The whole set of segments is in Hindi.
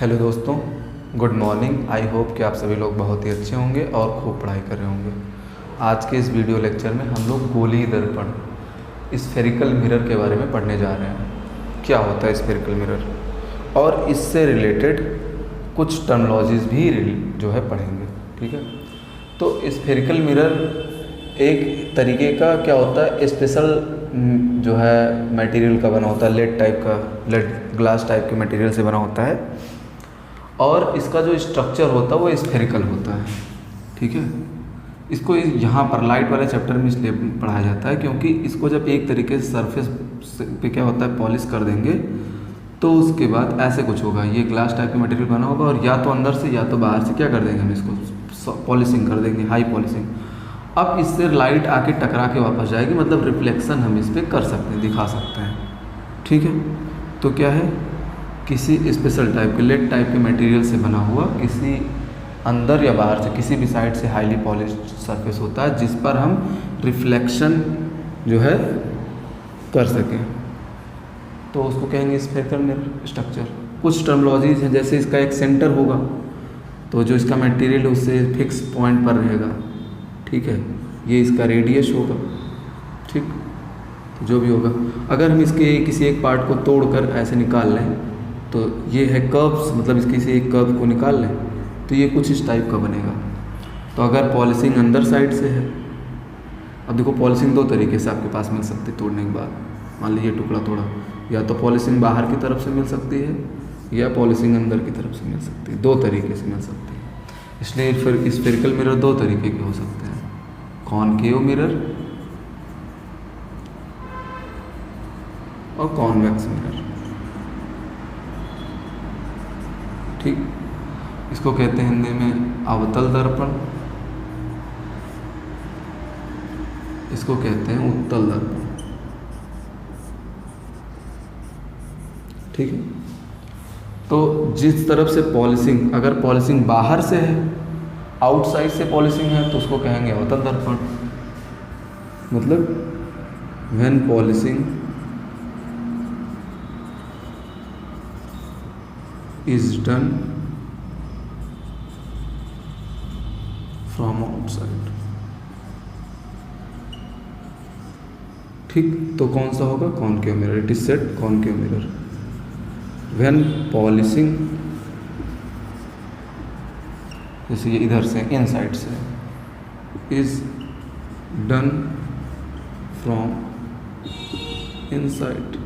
हेलो दोस्तों, गुड मॉर्निंग। आई होप कि आप सभी लोग बहुत ही अच्छे होंगे और खूब पढ़ाई कर रहे होंगे। आज के इस वीडियो लेक्चर में हम लोग गोलीय दर्पण स्फेरिकल मिरर के बारे में पढ़ने जा रहे हैं। क्या होता है स्फेरिकल मिरर, और इससे रिलेटेड कुछ टर्मिनोलॉजीज़ भी जो है पढ़ेंगे। ठीक है, तो स्फेरिकल मिरर एक तरीके का क्या होता है, स्पेशल जो है मटेरियल का बना होता है, लेड टाइप का, लेड ग्लास टाइप के मटेरियल से बना होता है, और इसका जो स्ट्रक्चर होता है वो स्फेरिकल होता है। ठीक है, इसको यहाँ पर लाइट वाले चैप्टर में इसलिए पढ़ाया जाता है क्योंकि इसको जब एक तरीके से सरफेस पे क्या होता है पॉलिश कर देंगे तो उसके बाद ऐसे कुछ होगा, ये ग्लास टाइप का मटेरियल बना होगा और या तो अंदर से या तो बाहर से क्या कर देंगे, हम इसको पॉलिशिंग कर देंगे, हाई पॉलिशिंग। अब इससे लाइट आके टकरा के वापस जाएगी, मतलब रिफ्लेक्शन हम इस पर कर सकते हैं, दिखा सकते हैं। ठीक है, तो क्या है, किसी स्पेशल टाइप के लेड टाइप के मटेरियल से बना हुआ किसी अंदर या बाहर से किसी भी साइड से हाईली पॉलिश्ड सरफेस होता है जिस पर हम रिफ्लेक्शन जो है कर सकें, तो उसको कहेंगे स्फेरिकल मिरर स्ट्रक्चर। कुछ टर्मिनोलॉजीज हैं, जैसे इसका एक सेंटर होगा तो जो इसका मटेरियल है उससे फिक्स पॉइंट पर रहेगा। ठीक है, ये इसका रेडियस होगा। ठीक, तो जो भी होगा, अगर हम इसके किसी एक पार्ट को तोड़कर ऐसे निकाल लें तो ये है कर्व्स, मतलब इसके किसी एक कर्व को निकाल लें तो ये कुछ इस टाइप का बनेगा। तो अगर पॉलिशिंग अंदर साइड से है, अब देखो पॉलिशिंग दो तरीके से आपके पास मिल सकती है तोड़ने के बाद। मान लीजिए टुकड़ा तोड़ा, या तो पॉलिशिंग बाहर की तरफ से मिल सकती है या पॉलिशिंग अंदर की तरफ से मिल सकती है, दो तरीके से मिल सकती है। इसलिए फिर स्फेरिकल मिरर दो तरीके के हो सकते हैं, कॉनकेव मिरर और कॉन्वेक्स मिरर। ठीक, इसको कहते हैं हिंदी में अवतल दर्पण, इसको कहते हैं उत्तल दर्पण। ठीक है, तो जिस तरफ से पॉलिशिंग, अगर पॉलिशिंग बाहर से है, आउटसाइड से पॉलिशिंग है, तो उसको कहेंगे अवतल दर्पण। मतलब when polishing is done from outside। ठीक, तो कौन सा होगा, concave mirror. It is said concave mirror when polishing, जैसे ये इधर से इनसाइड से, इज डन फ्रॉम इनसाइड,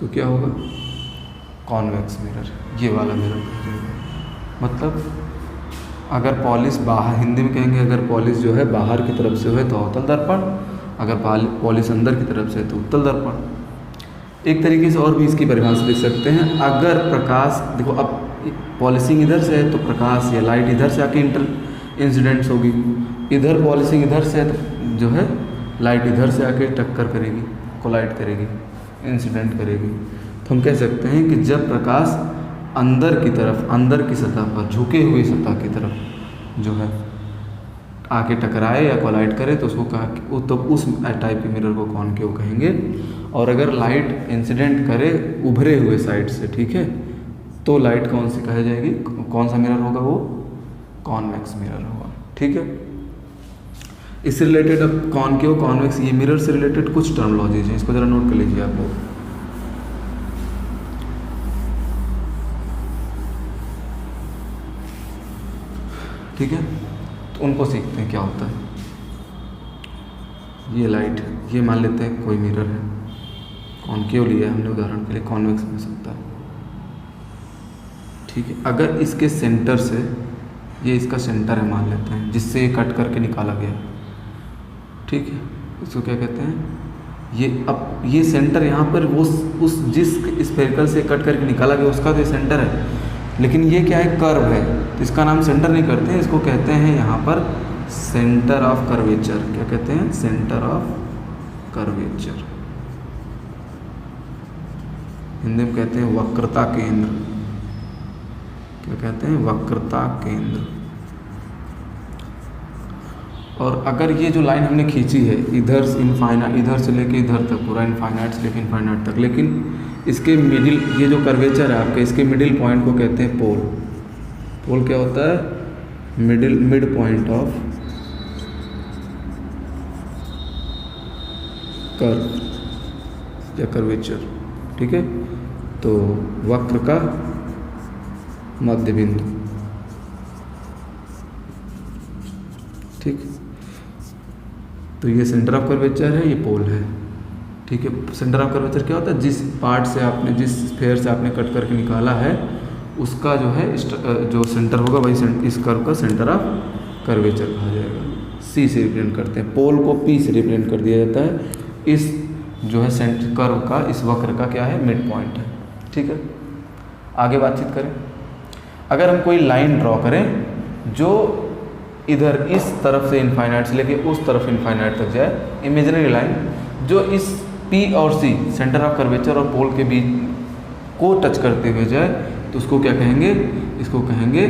तो क्या होगा, कॉन्वेक्स मिरर। ये वाला मिरर, मतलब अगर पॉलिश बाहर, हिंदी में कहेंगे अगर पॉलिश जो है बाहर की तरफ से हो तो अवतल दर्पण, अगर पॉलिश अंदर की तरफ से तो उत्तल दर्पण। एक तरीके से और भी इसकी परिभाषा लिख सकते हैं, अगर प्रकाश, देखो अब पॉलिशिंग इधर से है तो प्रकाश या लाइट इधर से आके इंसिडेंट्स होगी, इधर पॉलिशिंग इधर से है तो जो है लाइट इधर से आके टक्कर करेगी, कोलाइड करेगी, इंसिडेंट करेगी। तो हम कह सकते हैं कि जब प्रकाश अंदर की तरफ, अंदर की सतह पर, झुके हुई सतह की तरफ जो है आके टकराए या कोलाइड करे तो उसको कहा कि तो उस टाइप के मिरर को कॉनकेव कहेंगे। और अगर लाइट इंसिडेंट करे उभरे हुए साइड से, ठीक है, तो लाइट कौन सी कही जाएगी, कौन सा मिरर होगा, वो कॉन्वेक्स मिरर होगा। ठीक है, इससे रिलेटेड अब कॉनकेव, कॉन्वेक्स, ये मिरर से रिलेटेड कुछ टर्मिनोलॉजीज हैं, इसको ज़रा नोट कर लीजिए आप लोग। ठीक है, तो उनको सीखते हैं क्या होता है। ये लाइट है, ये मान लेते हैं कोई मिरर है, कॉनकेव लिया है हमने उदाहरण के लिए, कॉन्वेक्स हो सकता है। ठीक है, अगर इसके सेंटर से, ये इसका सेंटर है मान लेते हैं, जिससे ये कट करके निकाला गया। ठीक है, इसको क्या कहते हैं, ये अब ये सेंटर यहाँ पर वो उस जिस स्फेरिकल से कट करके निकाला गया उसका तो सेंटर है, लेकिन ये क्या है, कर्व है, तो इसका नाम सेंटर नहीं करते हैं, इसको कहते हैं यहाँ पर सेंटर ऑफ कर्वेचर। क्या कहते हैं, सेंटर ऑफ कर्वेचर। हिंदी में कहते हैं वक्रता केंद्र। क्या कहते हैं, वक्रता केंद्र। और अगर ये जो लाइन हमने खींची है इधर से इनफाइनाइट, इधर से लेके इधर तक पूरा इनफाइनाइट से लेके इनफाइनाइट तक, लेकिन इसके मिडिल, ये जो कर्वेचर है आपके, इसके मिडिल पॉइंट को कहते हैं पोल। पोल क्या होता है? मिड पॉइंट ऑफ कर्व या कर्वेचर। ठीक है, तो वक्र का मध्य बिंदु। ठीक, तो ये सेंटर ऑफ कर्वेचर है, ये पोल है। ठीक है, सेंटर ऑफ कर्वेचर क्या होता है? जिस पार्ट से आपने, जिस स्फेयर से आपने कट करके निकाला है, उसका जो है जो सेंटर होगा वही इस कर्व का सेंटर ऑफ कर्वेचर कहा जाएगा। सी से रिप्रेजेंट करते हैं, पोल को पी से रिप्रेजेंट कर दिया जाता है। इस जो है सेंटर कर्व का, इस वक्र का क्या है? मिड पॉइंट है। ठीक है, आगे बातचीत करें। अगर हम कोई लाइन ड्रॉ करें जो इधर इस तरफ से इनफाइनाइट से लेके उस तरफ इनफाइनाइट तक जाए, इमेजिनरी लाइन जो इस P और C सेंटर ऑफ कर्वेचर और पोल के बीच को टच करते हुए जाए, तो उसको क्या कहेंगे? इसको कहेंगे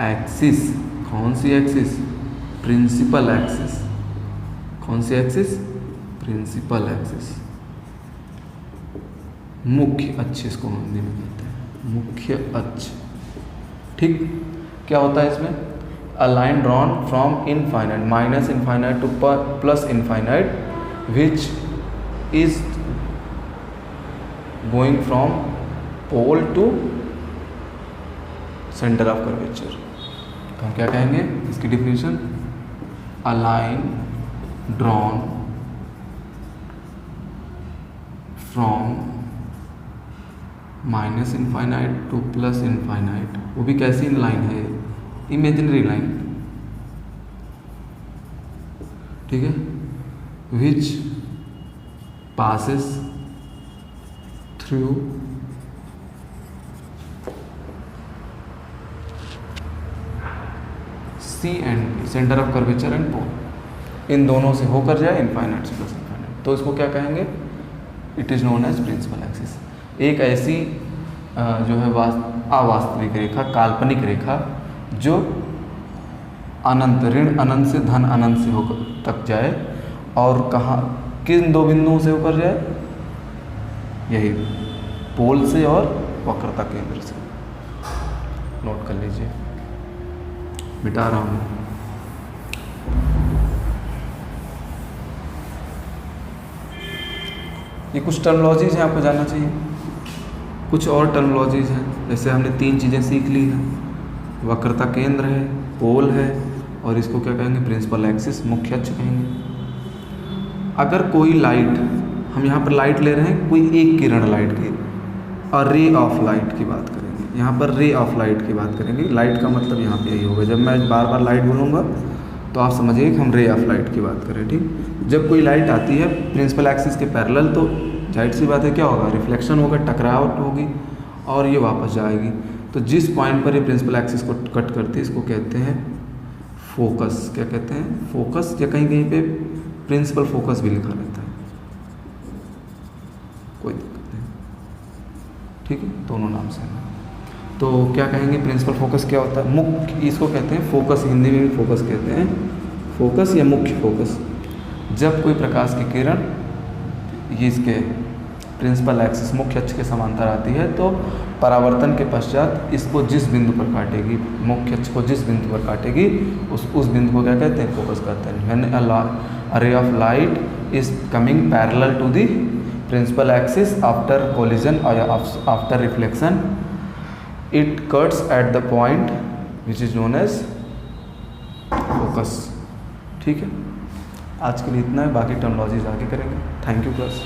एक्सिस। कौन सी एक्सिस? Principal axis. कौन सी एक्सिस? Principal axis. मुख्य अक्ष इसको हिंदी में कहते हैं, मुख्य अक्ष। ठीक, क्या होता है इसमें? A line drawn from infinite minus infinite to plus infinite which is going from pole to center of curvature। तो हम क्या कहेंगे इसकी definition? a line drawn from minus infinite to plus infinite, वो भी कैसी लाइन है? Imaginary line. ठीक है, which passes through C and centre of curvature and pole, इन दोनों से होकर जाए इनफाइनाइट से प्लस इनफाइनाइट, तो इसको क्या कहेंगे? It is known as principal axis. एक ऐसी जो है अवास्तविक रेखा, काल्पनिक रेखा जो अनंत, ऋण अनंत से धन अनंत से होकर तक जाए, और कहाँ, किन दो बिंदुओं से होकर जाए? यही पोल से और वक्रता केंद्र से। नोट कर लीजिए, मिटा रहा हूँ। ये कुछ टर्मिनोलॉजीज हैं, आपको जानना चाहिए। कुछ और टर्मिनोलॉजीज हैं, जैसे हमने 3 चीज़ें सीख ली हैं, वक्रता केंद्र है, पोल है, और इसको क्या कहेंगे? प्रिंसिपल एक्सिस, मुख्य अक्ष कहेंगे। अगर कोई लाइट, हम यहाँ पर लाइट ले रहे हैं, कोई एक किरण लाइट की, और रे ऑफ लाइट की बात करेंगे। यहाँ पर रे ऑफ लाइट की बात करेंगे। लाइट का मतलब यहाँ पे यही होगा। जब मैं बार बार लाइट बोलूँगा तो आप समझिए कि हम रे ऑफ लाइट की बात करें। ठीक, जब कोई लाइट आती है प्रिंसिपल एक्सिस के पैरेलल, तो जाहिर सी बात है क्या होगा? रिफ्लेक्शन होगा, टकरावट होगी, और ये वापस जाएगी। तो जिस पॉइंट पर ये प्रिंसिपल एक्सिस को कट करती है, इसको कहते हैं फोकस। क्या कहते हैं? फोकस, या कहीं कहीं पे प्रिंसिपल फोकस भी लिखा रहता है, कोई दिक्कत नहीं। ठीक है, दोनों नाम से है। तो क्या कहेंगे? प्रिंसिपल फोकस क्या होता है? मुख्य, इसको कहते हैं फोकस, हिंदी में भी फोकस कहते हैं, फोकस या मुख्य फोकस। जब कोई प्रकाश की किरण ये इसके प्रिंसिपल एक्सिस, मुख्य अक्ष के समांतर आती है, तो परावर्तन के पश्चात इसको जिस बिंदु पर काटेगी, मुख्य अक्ष को जिस बिंदु पर काटेगी, उस बिंदु को क्या कहते हैं? फोकस कहते हैं। When a ray of light is coming parallel to the principal axis after collision or after reflection, it cuts at the point which is known as focus। ठीक है, आज के लिए इतना है, बाकी टर्मिनोलॉजीज आगे करेंगे। Thank you class.